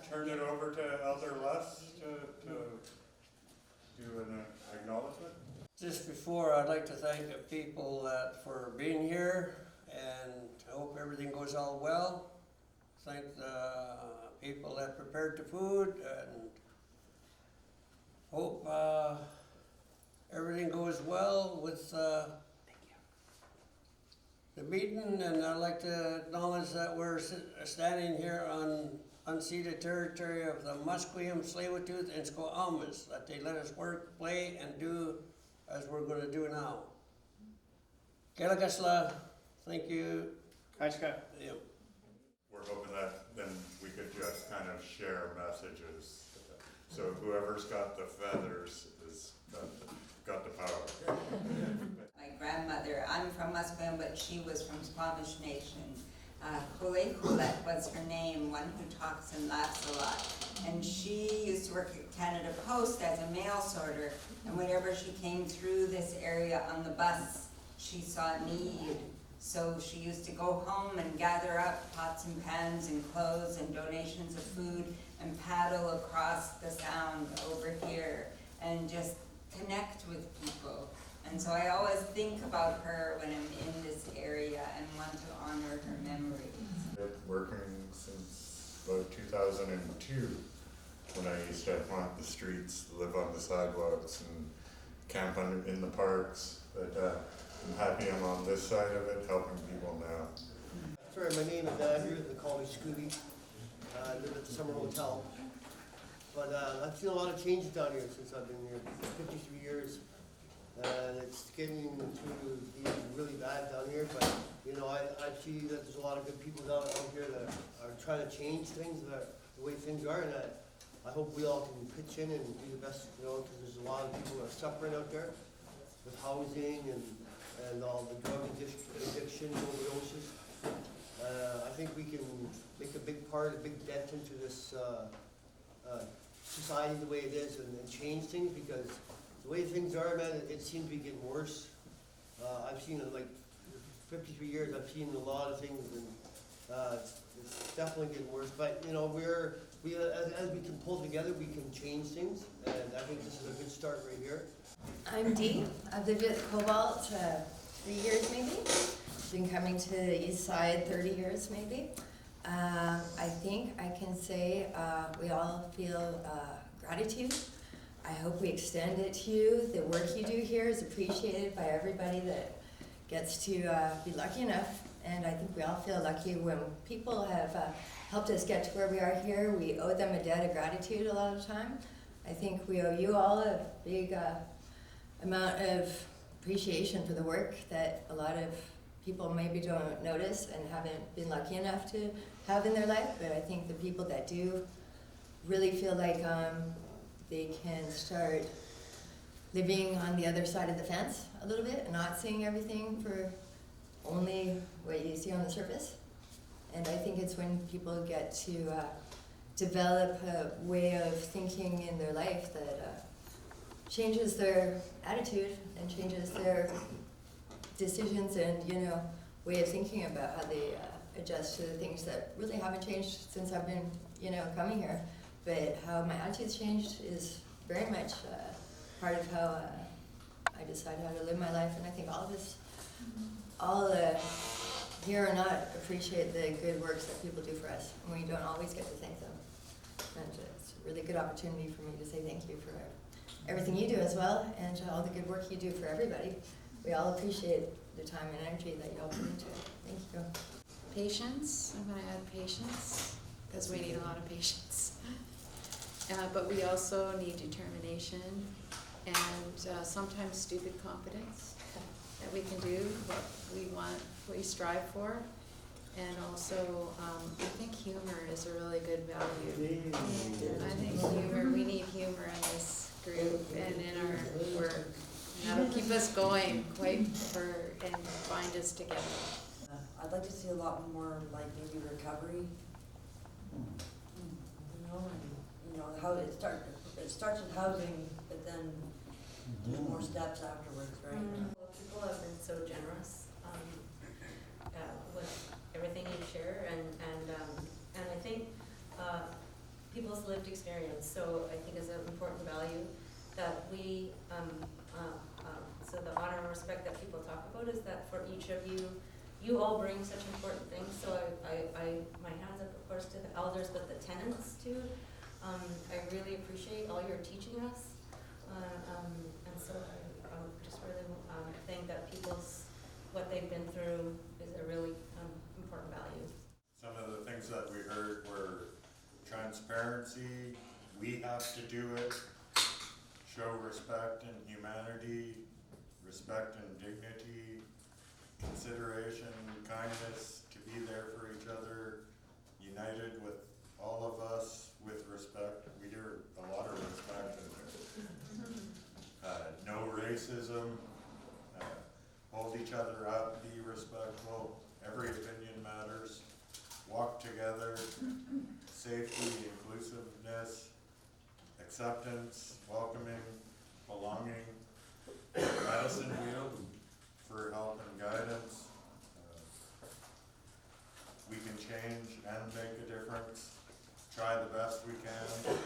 turn it over to Elder Les to do an acknowledgement. Just before, I'd like to thank the people for being here, and I hope everything goes all well. Thank the people that prepared the food, and hope everything goes well with the meeting. And I'd like to acknowledge that we're standing here on unceded territory of the Musqueam, Tsleil-Waututh, and Squamish, that they let us work, play, and do as we're going to do now. Thank you. Yep. We're hoping that then we could just kind of share messages. So whoever's got the feathers is got the power. My grandmother, I'm from Musqueam, but she was from Squamish Nation. Hulet was her name, one who talks and laughs a lot. And she used to work at Canada Post as a mail sorter, and whenever she came through this area on the bus, she saw need. So she used to go home and gather up pots and pans and clothes and donations of food and paddle across the sound over here and just connect with people. And so I always think about her when I'm in this area and want to honor her memories. Been working since about 2002, when I used to haunt the streets, live on the sidewalks, and camp in the parks. But I'm happy I'm on this side of it, helping people now. Sorry, my name is Andrew. They call me Sḳwməthkվəy. I live at the Summer Hotel. But I've seen a lot of changes down here since I've been here, 53 years. And it's getting to be really bad down here, but you know, I see that there's a lot of good people down here that are trying to change things, the way things are, and I hope we all can pitch in and do the best, you know, because there's a lot of people that are suffering out there with housing and all the drug addiction, overdoses. I think we can make a big dent into this society the way it is and change things, because the way things are, man, it seems to be getting worse. I've seen it, like 53 years, I've seen a lot of things, and it's definitely getting worse. But you know, as we can pull together, we can change things, and I think this is a good start right here. I'm Dee. I've lived at Cobalt 3 years maybe. Been coming to the east side 30 years maybe. I think I can say we all feel gratitude. I hope we extend it to you. The work you do here is appreciated by everybody that gets to be lucky enough. And I think we all feel lucky when people have helped us get to where we are here. We owe them a debt of gratitude a lot of the time. I think we owe you all a big amount of appreciation for the work that a lot of people maybe don't notice and haven't been lucky enough to have in their life. But I think the people that do really feel like they can start living on the other side of the fence a little bit and not seeing everything for only what you see on the surface. And I think it's when people get to develop a way of thinking in their life that changes their attitude and changes their decisions and, you know, way of thinking about how they adjust to the things that really haven't changed since I've been, you know, coming here. But how my attitude's changed is very much part of how I decide how to live my life. And I think all of us, all here or not, appreciate the good works that people do for us. And we don't always get to thank them. And it's a really good opportunity for me to say thank you for everything you do as well, and all the good work you do for everybody. We all appreciate the time and energy that you all put into it. Thank you. Patience. I'm going to add patience, because we need a lot of patience. But we also need determination and sometimes stupid confidence that we can do what we want, what we strive for. And also, I think humor is a really good value. I think humor, we need humor in this group and in our work. That'll keep us going and bind us together. I'd like to see a lot more, like maybe recovery. You know how it starts with housing, but then there's more steps afterwards, right? Well, people have been so generous with everything you share, and I think people experience. So I think is an important value that we, so the honor and respect that people talk about is that for each of you, you all bring such important things. So my hands up, of course, to the elders, but the tenants too. I really appreciate all you're teaching us. And so I just really think that what they've been through is a really important value. Some of the things that we heard were transparency, we have to do it, show respect and humanity, respect and dignity, consideration, kindness, to be there for each other, united with all of us with respect. We hear a lot of respect in there. No racism, hold each other up, be respectful, every opinion matters, walk together, safety, inclusiveness, acceptance, welcoming, belonging, medicine wheel for help and guidance. We can change and make a difference, try the best we can.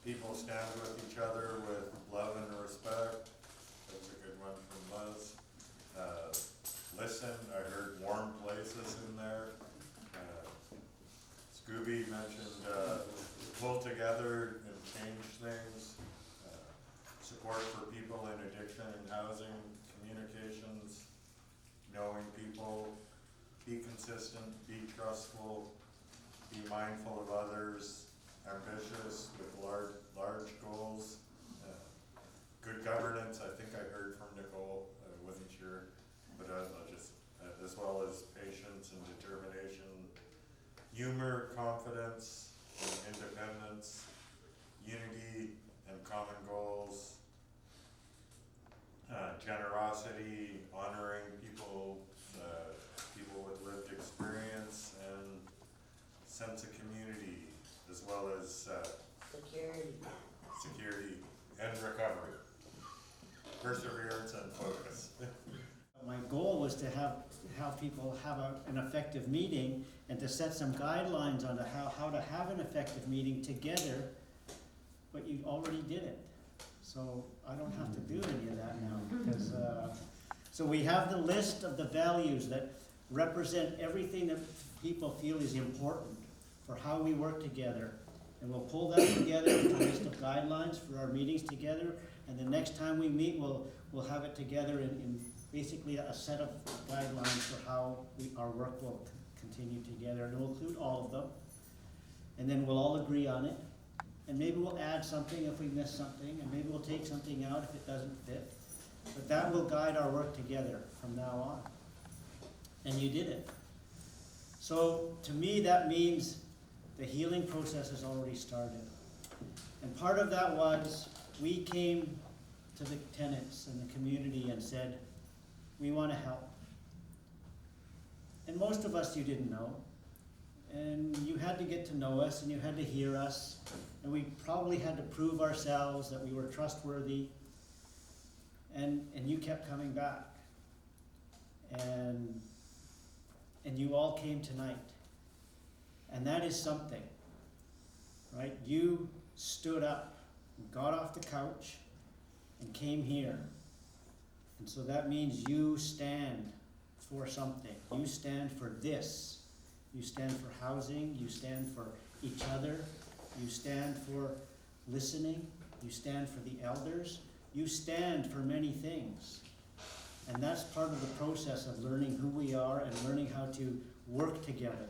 People stand with each other with love and respect. That's a good one from Liz. Listen, I heard warm places in there. Scooby mentioned pull together and change things. Support for people in addiction and housing, communications, knowing people, be consistent, be trustful, be mindful of others, ambitious with large goals. Good governance, I think I heard from Nicole, I wasn't sure, but I'll just, as well as patience and determination, humor, confidence, and independence, unity and common goals, generosity, honoring people, people with lived experience, and sense of community, as well as security and recovery, perseverance and focus. My goal was to have people have an effective meeting and to set some guidelines on how to have an effective meeting together, but you already did it. So I don't have to do any of that now, because, so we have the list of the values that represent everything that people feel is important for how we work together. And we'll pull that together into a list of guidelines for our meetings together, and the next time we meet, we'll have it together in basically a set of guidelines for how our work will continue together, and it'll include all of them. And then we'll all agree on it. And maybe we'll add something if we miss something, and maybe we'll take something out if it doesn't fit. But that will guide our work together from now on. And you did it. So to me, that means the healing process has already started. And part of that was we came to the tenants and the community and said, we want to help. And most of us you didn't know. And you had to get to know us, and you had to hear us, and we probably had to prove ourselves that we were trustworthy, and you kept coming back. And you all came tonight. And that is something, right? You stood up, got off the couch, and came here. And so that means you stand for something. You stand for this. You stand for housing, you stand for each other, you stand for listening, you stand for the elders, you stand for many things. And that's part of the process of learning who we are and learning how to work together.